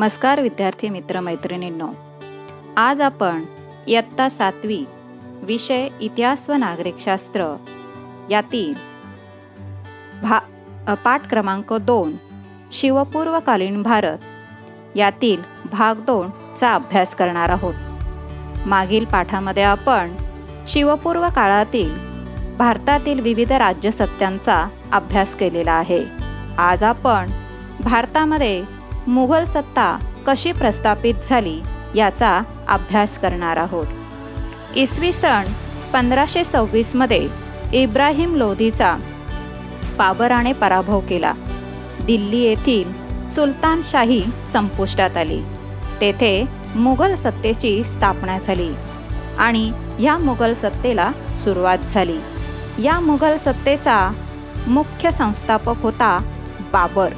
नमस्कार विद्यार्थी मित्र मैत्रिणींनो, आज आपण इयत्ता 7वी विषय इतिहास व नागरिकशास्त्र यातील पाठ क्रमांक 2 शिवपूर्वकालीन भारत यातील भाग 2 चा अभ्यास करणार आहोत। मागील पाठामध्ये आपण शिवपूर्व काळातील भारतातील विविध राज्यसत्तांचा अभ्यास केलेला आहे। आज आपण भारतामध्ये मुघल सत्ता कशी प्रस्थापित झाली याचा अभ्यास करणार आहोत। इसवी सन 1526 मध्ये इब्राहिम लोधीचा बाबराने पराभव केला। दिल्ली येथील सुलतानशाही संपुष्टात आली। तेथे मुघल सत्तेची स्थापना झाली आणि या मुघल सत्तेला सुरुवात झाली। या मुघल सत्तेचा मुख्य संस्थापक होता बाबर।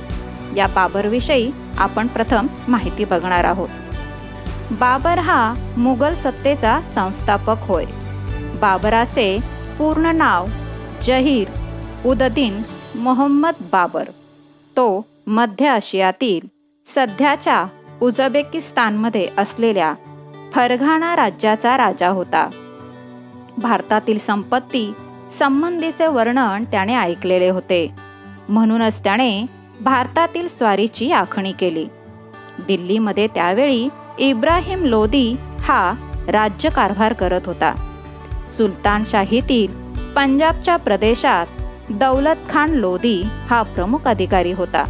या बाबरविषयी आपण प्रथम माहिती बघणार आहोत। बाबर हा मुघल सत्तेचा संस्थापक होय। बाबराचे पूर्ण नाव जहीर उद-दीन मोहम्मद बाबर। तो मध्य आशियातील सध्याच्या उझबेकिस्तानमध्ये असलेल्या फरघाना राज्याचा राजा होता। भारतातील संपत्ती संबंधीचे वर्णन त्याने ऐकलेले होते, म्हणूनच त्याने भारतातील स्वारीची आखणी केली। दिल्लीमध्ये त्यावेळी इब्राहिम लोधी हा राज्यकारभार करत होता। सुलतानशाहीतील पंजाबच्या प्रदेशात दौलत खान लोधी हा प्रमुख अधिकारी होता।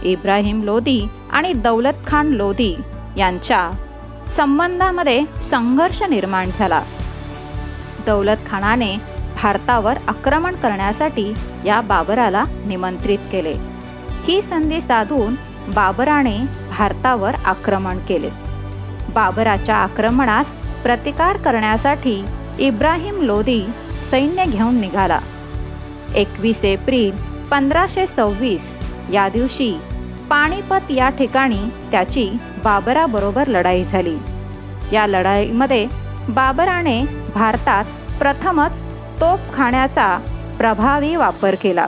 इब्राहिम लोधी आणि दौलत खान लोधी यांच्या संबंधामध्ये संघर्ष निर्माण झाला। दौलत खानाने भारतावर आक्रमण करण्यासाठी या बाबराला निमंत्रित केले। ही संधी साधून बाबराने भारतावर आक्रमण केले। बाबराच्या आक्रमणास प्रतिकार करण्यासाठी इब्राहिम लोधी सैन्य घेऊन निघाला। 21 एप्रिल 1526 या दिवशी पानिपत या ठिकाणी त्याची बाबराबरोबर लढाई झाली। या लढाईमध्ये बाबराने भारतात प्रथमच तोफखान्याचा प्रभावी वापर केला।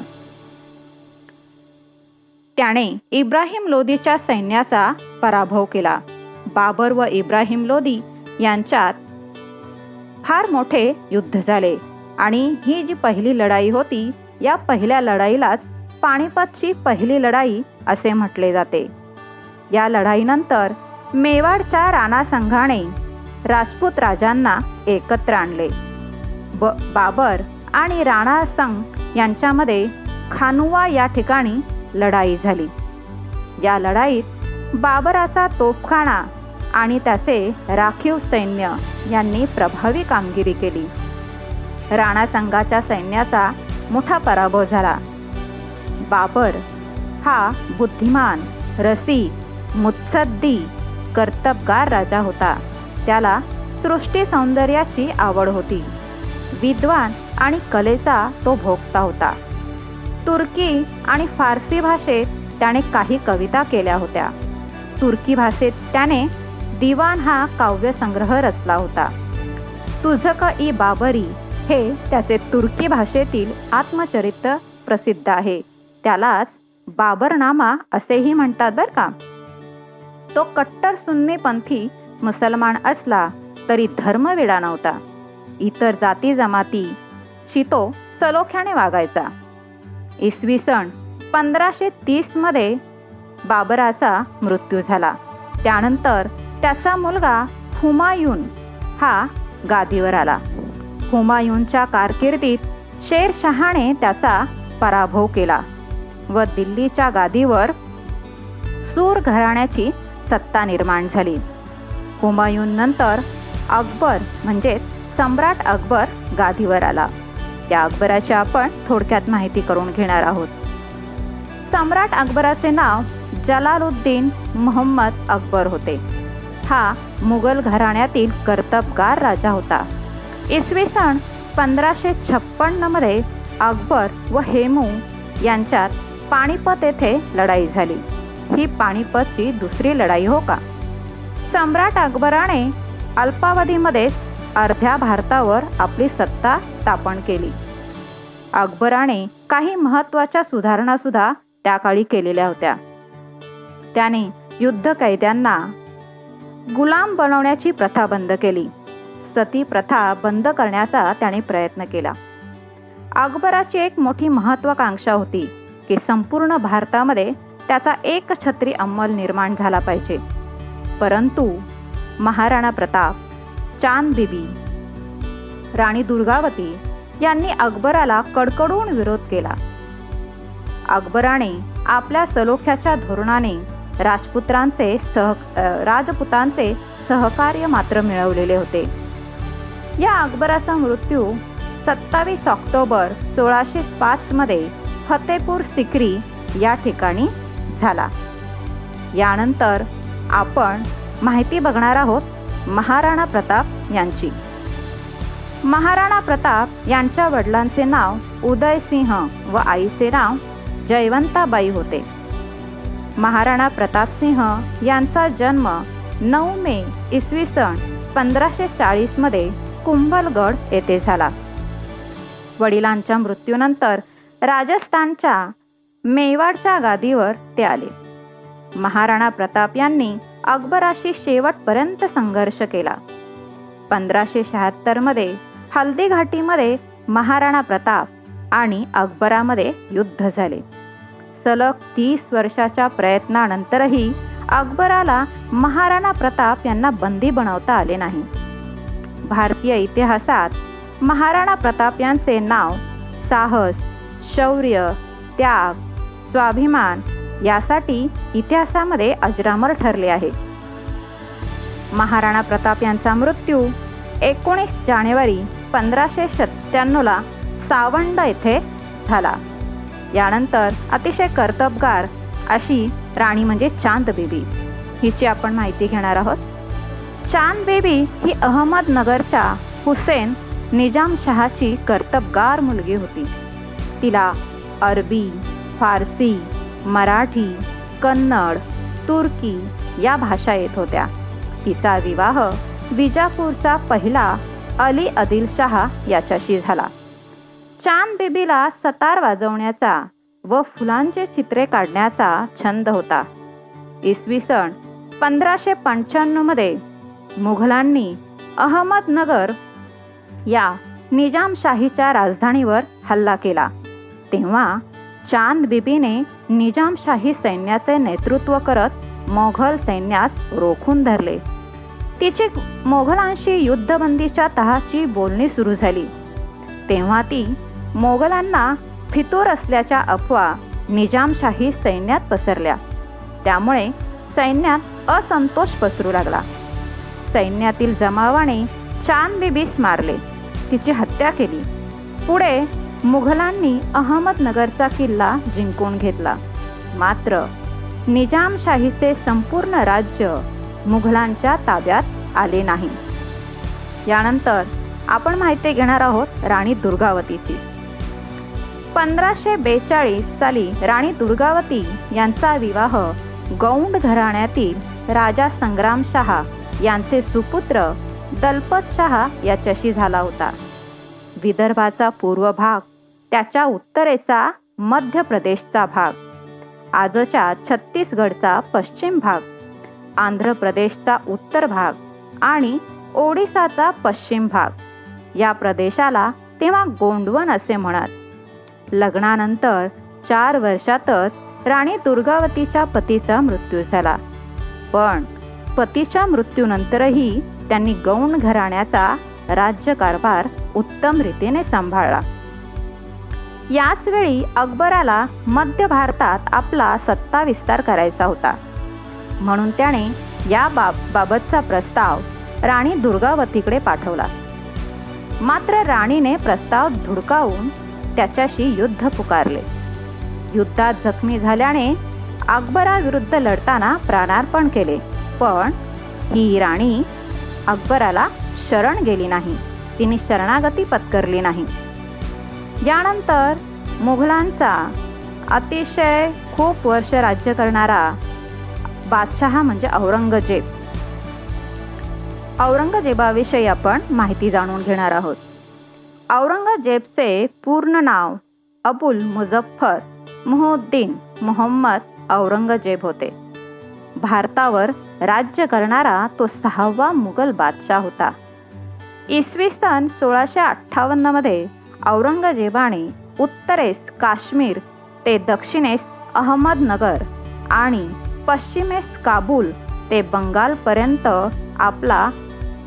त्याने इब्राहिम लोधीच्या सैन्याचा पराभव केला। बाबर व इब्राहिम लोधी यांच्यात फार मोठे युद्ध झाले आणि ही जी पहिली लढाई होती, या पहिल्या लढाईलाच पानिपतची पहिली लढाई असे म्हटले जाते। या लढाईनंतर मेवाडच्या राणा संघाने राजपूत राजांना एकत्र आणले। बाबर आणि राणा संघ यांच्यामध्ये खानुवा या ठिकाणी लढाई झाली। या लढाईत बाबराचा तोफखाना आणि त्याचे राखीव सैन्य यांनी प्रभावी कामगिरी केली। राणा संघाच्या सैन्याचा मोठा पराभव झाला। बाबर हा बुद्धिमान, रसिक, मुत्सद्दी, कर्तबगार राजा होता। त्याला सृष्टी सौंदर्याची आवड होती। विद्वान आणि कलेचा तो भोक्ता होता। तुर्की आणि फारसी भाषेत त्याने काही कविता केल्या होत्या। तुर्की भाषेत त्याने दिवान हा काव्यसंग्रह रचला होता। तुझक-इ बाबरी हे त्याचे तुर्की भाषेतील आत्मचरित्र प्रसिद्ध आहे। त्यालाच बाबरनामा असेही म्हणतात बरं का। तो कट्टर सुन्नीपंथी मुसलमान असला तरी धर्मवेडा नव्हता। इतर जाती जमातीशी तो सलोख्याने वागायचा। इसवी सन 1530 मध्ये बाबराचा मृत्यू झाला। त्यानंतर त्याचा मुलगा हुमायून हा गादीवर आला। हुमायूनच्या कारकिर्दीत शेरशहाने त्याचा पराभव केला व दिल्लीच्या गादीवर सूर घराण्याची सत्ता निर्माण झाली। हुमायून नंतर अकबर म्हणजे सम्राट अकबर गादीवर आला। त्या अकबराची आपण थोडक्यात माहिती करून घेणार आहोत। सम्राट अकबराचे नाव जलालुद्दीन मोहम्मद अकबर होते। हा मुघल घराण्यातील कर्तबगार राजा होता। इसवी सन 1556 मध्ये अकबर व हेमू यांच्यात पानिपत येथे लढाई झाली। ही पानिपतची दुसरी लढाई हो का। सम्राट अकबराने अल्पावधीमध्ये अर्ध्या भारतावर आपली सत्ता स्थापन केली। अकबराने काही महत्त्वाच्या सुधारणा सुद्धा त्या काळी केलेल्या होत्या। त्याने युद्ध कैद्यांना गुलाम बनवण्याची प्रथा बंद केली. सती प्रथा बंद करण्याचा त्याने प्रयत्न केला. अकबराची एक मोठी महत्त्वाकांक्षा होती की संपूर्ण भारतामध्ये त्याचा एकछत्री अंमल निर्माण झाला पाहिजे. परंतु महाराणा प्रताप, चांद बिबी, राणी दुर्गावती यांनी अकबराला कडकडून विरोध केला. अकबराने आपल्या सलोख्याच्या धोरणाने राजपुतांचे सहकार्य मात्र मिळवलेले होते. या अकबराचा मृत्यू 27 ऑक्टोबर 1605 मध्ये फतेपूर सिक्री या ठिकाणी झाला. यानंतर आपण माहिती बघणार आहोत महाराणा प्रताप यांची. महाराणा प्रताप यांच्या वडिलांचे नाव उदयसिंह व आईचे नाव जयवंताबाई होते. महाराणा प्रतापसिंह यांचा जन्म 9 मे इसवी सन 1540 मध्ये कुंभलगड येथे झाला. वडिलांच्या मृत्यूनंतर राजस्थानच्या मेवाडच्या गादीवर ते आले. महाराणा प्रताप यांनी अकबराशी शेवटपर्यंत संघर्ष केला. 1576 मध्ये हल्दी घाटीमध्ये महाराणा प्रताप आणि अकबरामध्ये युद्ध झाले. सलग 30 वर्षाच्या प्रयत्नानंतरही अकबराला महाराणा प्रताप यांना बंदी बनवता आले नाही. भारतीय इतिहासात महाराणा प्रताप यांचे नाव साहस, शौर्य, त्याग, स्वाभिमान यासाठी इतिहासामध्ये अजरामर ठरले आहे. महाराणा प्रताप यांचा मृत्यू 19 जानेवारी 1597 ला सावंड येथे झाला. यानंतर अतिशय कर्तबगार अशी राणी म्हणजे चांद बेबी हिची आपण माहिती घेणार आहोत. चांद बेबी ही अहमदनगरच्या हुसेन निजामशहाची कर्तबगार मुलगी होती. तिला अरबी, फारसी, मराठी, कन्नड, तुर्की या भाषा येत होत्या. तिचा विवाह विजापूरचा पहिला अली आदिलशाह याच्याशी झाला. चांद बेबीला सतार वाजवण्याचा व फुलांचे चित्रे काढण्याचा छंद होता. इसवी सन 1595 मध्ये मुघलांनी अहमदनगर या निजामशाहीच्या राजधानीवर हल्ला केला. तेव्हा चांद बिबीने निजामशाही सैन्याचे नेतृत्व करत मोघल सैन्यास रोखून धरले. तिची मोघलांशी युद्धबंदीच्या तहाची बोलणी सुरू झाली. तेव्हा ती मोगलांना फितूर असल्याच्या अफवा निजामशाही सैन्यात पसरल्या. त्यामुळे सैन्यात असंतोष पसरू लागला. सैन्यातील जमावाने चांद बिबीस मारले, तिची हत्या केली. पुढे मुघलांनी अहमदनगरचा किल्ला जिंकून घेतला. मात्र निजामशाहीचे संपूर्ण राज्य मुघलांच्या ताब्यात आले नाही. यानंतर आपण माहिती घेणार आहोत राणी दुर्गावतीची. 1542 साली राणी दुर्गावती यांचा विवाह गौंड घराण्यातील राजा संग्रामशहा यांचे सुपुत्र दलपतशहा याच्याशी झाला होता. विदर्भाचा पूर्व भाग, त्याच्या उत्तरेचा मध्य प्रदेशचा भाग, आजच्या छत्तीसगडचा पश्चिम भाग, आंध्र प्रदेशचा उत्तर भाग आणि ओडिसाचा पश्चिम भाग या प्रदेशाला तेव्हा गोंडवन असे म्हणत. लग्नानंतर 4 वर्षातच राणी दुर्गावतीच्या पतीचा मृत्यू झाला. पण पतीच्या मृत्यूनंतरही त्यांनी गौंड घराण्याचा राज्यकारभार उत्तम रीतीने सांभाळला. याच वेळी अकबराला मध्य भारतात आपला सत्ता विस्तार करायचा होता. म्हणून त्याने या बाबतचा प्रस्ताव राणी दुर्गावतीकडे पाठवला. मात्र राणीने प्रस्ताव धुडकावून त्याच्याशी युद्ध पुकारले. युद्धात जखमी झाल्याने अकबराविरुद्ध लढताना प्राणार्पण केले. पण ही राणी अकबराला शरण गेली नाही, तिने शरणागती पत्करली नाही. यानंतर मुघलांचा अतिशय खूप वर्ष राज्य करणारा बादशहा म्हणजे औरंगजेबाविषयी आपण माहिती जाणून घेणार आहोत. औरंगजेबचे पूर्ण नाव अबुल मुझफ्फर मुहुद्दीन मोहम्मद औरंगजेब होते. भारतावर राज्य करणारा तो 6वा मुघल बादशाह होता. इसवी सन 1658 औरंगजेबाने उत्तरेस काश्मीर ते दक्षिणेस अहमदनगर आणि पश्चिमेस काबूल ते बंगालपर्यंत आपला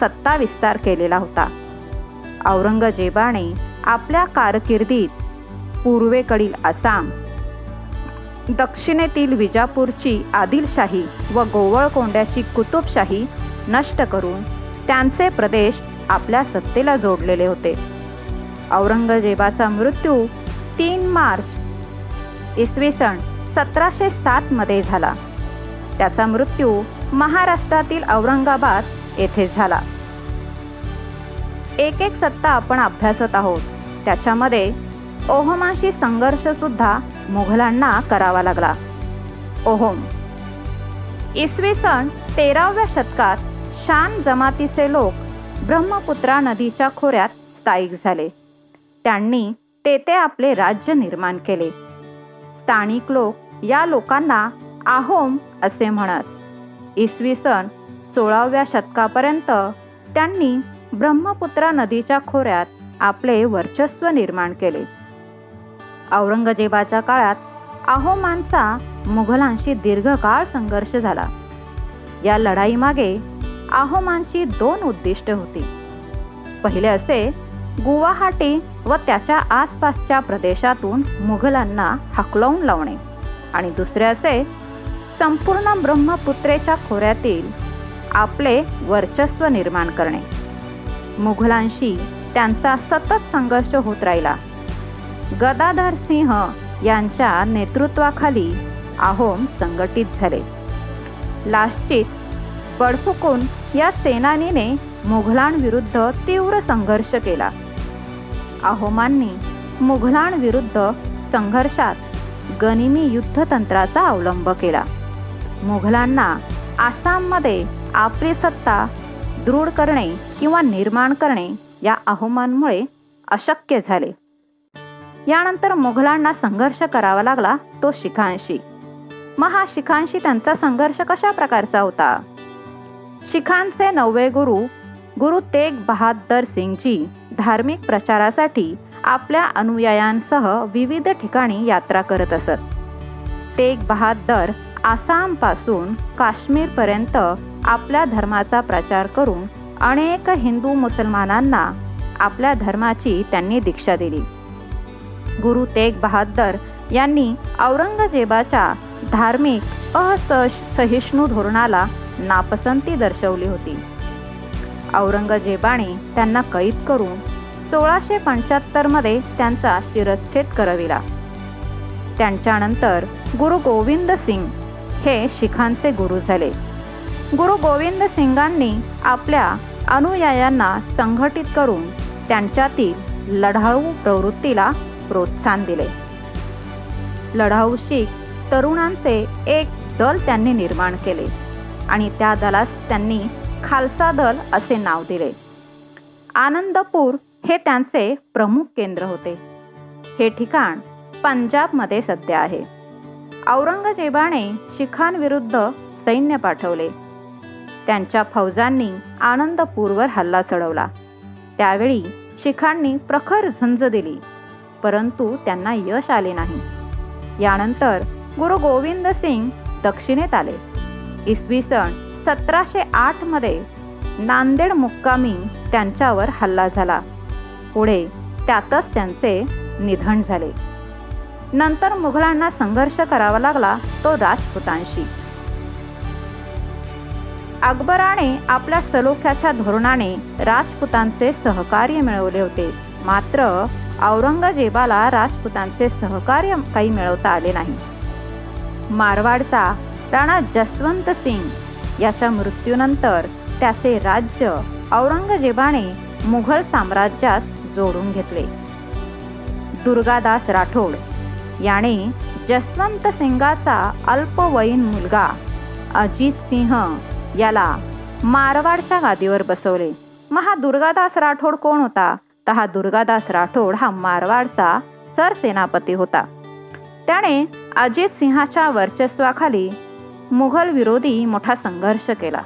सत्ता विस्तार केलेला होता. औरंगजेबाने आपल्या कारकिर्दीत पूर्वेकडील आसाम, दक्षिणेतील विजापूरची आदिलशाही व गोवळकोंड्याची कुतुबशाही नष्ट करून त्यांचे प्रदेश आपल्या सत्तेला जोडलेले होते. औरंगजेबाचा मृत्यू 3 मार्च इसवी सन 1707 मध्ये झाला. त्याचा मृत्यू महाराष्ट्रातील औरंगाबाद येथे झाला. एक सत्ता आपण अभ्यासत आहोत. त्याच्यामध्ये ओहमांशी संघर्ष सुद्धा मुघलांना करावा लागला. ओहम इसवी सन 13व्या शतकात शान जमातीचे लोक ब्रह्मपुत्रा नदीच्या खोऱ्यात स्थायिक झाले. त्यांनी तेथे आपले राज्य निर्माण केले. स्थानिक लोक या लोकांना आहोम असे म्हणत. इसवी सन 16व्या शतकापर्यंत त्यांनी ब्रह्मपुत्रा नदीच्या खोऱ्यात आपले वर्चस्व निर्माण केले. औरंगजेबाच्या काळात आहोमांचा मुघलांशी दीर्घकाळ संघर्ष झाला. या लढाईमागे आहोमांची 2 उद्दिष्टे होती. पहिले असे, गुवाहाटी व त्याच्या आसपासच्या प्रदेशातून मुघलांना हाकलवून लावणे आणि दुसरे असे, संपूर्ण ब्रह्मपुत्रेच्या खोऱ्यातील आपले वर्चस्व निर्माण करणे. मुघलांशी त्यांचा सतत संघर्ष होत राहिला. गदाधर सिंह यांच्या नेतृत्वाखाली आहोम संघटित झाले. लास्चित बडफुकून या सेनानीने मुघलांविरुद्ध तीव्र संघर्ष केला. आहोमांनी मुघलांविरुद्ध संघर्षात गनिमी युद्धतंत्राचा अवलंब केला. मुघलांना आसाममध्ये आपली सत्ता दृढ करणे किंवा निर्माण करणे या आहोमांमुळे अशक्य झाले. यानंतर मुघलांना संघर्ष करावा लागला तो शिखांशी. मग हा शिखांशी त्यांचा संघर्ष कशा प्रकारचा होता? शिखांचे 9वे गुरु तेग बहादर सिंगजी धार्मिक प्रचारासाठी आपल्या अनुयायांसह विविध ठिकाणी यात्रा करत असत. तेग बहादर आसामपासून काश्मीरपर्यंत आपल्या धर्माचा प्रचार करून अनेक हिंदू मुसलमानांना आपल्या धर्माची त्यांनी दीक्षा दिली. गुरु तेग बहादर यांनी औरंगजेबाच्या धार्मिक असहिष्णु धोरणाला नापसंती दर्शवली होती. औरंगजेबाने त्यांना कैद करून 1675 मध्ये त्यांचा शिरच्छेद करविला. त्यांच्यानंतर गुरु गोविंद सिंग हे शिखांचे गुरु झाले. गुरु गोविंद सिंगांनी आपल्या अनुयायांना संघटित करून त्यांच्यातील लढाऊ प्रवृत्तीला प्रोत्साहन दिले. लढाऊ शीख तरुणांचे एक दल त्यांनी निर्माण केले आणि त्या दलास त्यांनी खालसा दल असे नाव दिले. आनंदपूर हे त्यांचे प्रमुख केंद्र होते. हे ठिकाण पंजाबमध्ये सध्या आहे. औरंगजेबाने शिखांविरुद्ध सैन्य पाठवले. त्यांच्या फौजांनी आनंदपूरवर हल्ला चढवला. त्यावेळी शिखांनी प्रखर झुंज दिली, परंतु त्यांना यश आले नाही. यानंतर गुरु गोविंद सिंग दक्षिणेत आले. इसवी सन 1708 मध्ये नांदेड मुक्कामी त्यांच्यावर हल्ला झाला. पुढे त्यातच त्यांचे निधन झाले. नंतर मुघलांना संघर्ष करावा लागला तो राजपुतांशी. अकबराने आपल्या सलोख्याच्या धोरणाने राजपुतांचे सहकार्य मिळवले होते. मात्र औरंगजेबाला राजपुतांचे सहकार्य काही मिळवता आले नाही. मारवाडचा राणा जसवंत सिंग याच्या मृत्यूनंतर त्याचे राज्य औरंगजेबाने मुघल साम्राज्यास जोडून घेतले. दुर्गादास राठोड याने जसवंत सिंगाचा अल्पवयीन मुलगा अजित सिंह याला मारवाडच्या गादीवर बसवले. मग हा दुर्गादास राठोड कोण होता? तर हा दुर्गादास राठोड हा मारवाडचा सरसेनापती होता. त्याने अजित सिंहाच्या वर्चस्वाखाली मुघल विरोधी मोठा संघर्ष केला.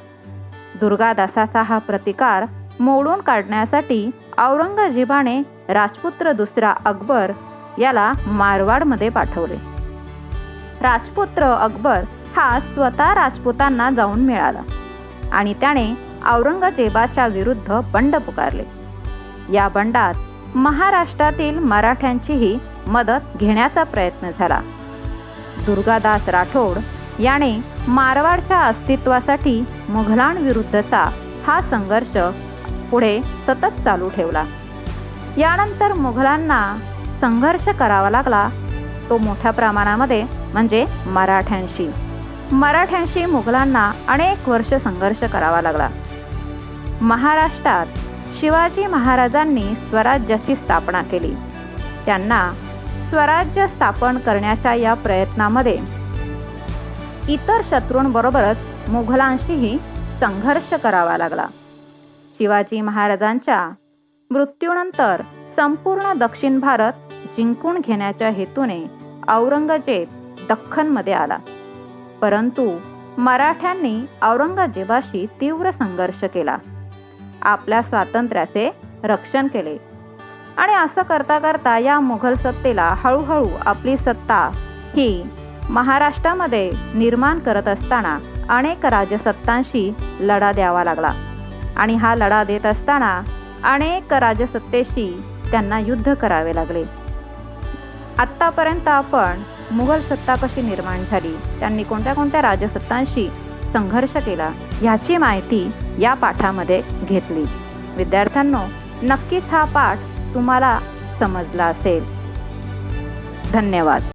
दुर्गादासाचा हा प्रतिकार मोडून काढण्यासाठी औरंगजेबाने राजपुत्र दुसरा अकबर याला मारवाडमध्ये पाठवले. राजपुत्र अकबर हा स्वतः राजपुतांना जाऊन मिळाला आणि त्याने औरंगजेबाच्या विरुद्ध बंड पुकारले. या बंडात महाराष्ट्रातील मराठ्यांचीही मदत घेण्याचा प्रयत्न झाला. दुर्गादास राठोड याने मारवाडच्या अस्तित्वासाठी मुघलांविरुद्धचा हा संघर्ष पुढे सतत चालू ठेवला. यानंतर मुघलांना संघर्ष करावा लागला, तो मोठ्या प्रमाणामध्ये म्हणजे मराठ्यांशी मुघलांना अनेक वर्ष संघर्ष करावा लागला. महाराष्ट्रात शिवाजी महाराजांनी स्वराज्याची स्थापना केली. त्यांना स्वराज्य स्थापन करण्याच्या या प्रयत्नामध्ये इतर शत्रूंबरोबरच मुघलांशीही संघर्ष करावा लागला. शिवाजी महाराजांच्या मृत्यूनंतर संपूर्ण दक्षिण भारत जिंकून घेण्याच्या हेतूने औरंगजेब दख्खनमध्ये आला. परंतु मराठ्यांनी औरंगजेबाशी तीव्र संघर्ष केला, आपल्या स्वातंत्र्याचे रक्षण केले आणि असं करता करता या मुघल सत्तेला हळूहळू आपली सत्ता ही महाराष्ट्रामध्ये निर्माण करत असताना अनेक राजसत्तांशी लढा द्यावा लागला आणि हा लढा देत असताना अनेक राजसत्तेशी त्यांना युद्ध करावे लागले. आत्तापर्यंत आपण मुघल सत्ता कशी निर्माण झाली, त्यांनी कोणत्या कोणत्या राजसत्तांशी संघर्ष केला याची माहिती या पाठामध्ये घेतली. विद्यार्थ्यांनो, नक्कीच हा पाठ तुम्हाला समजला असेल. धन्यवाद.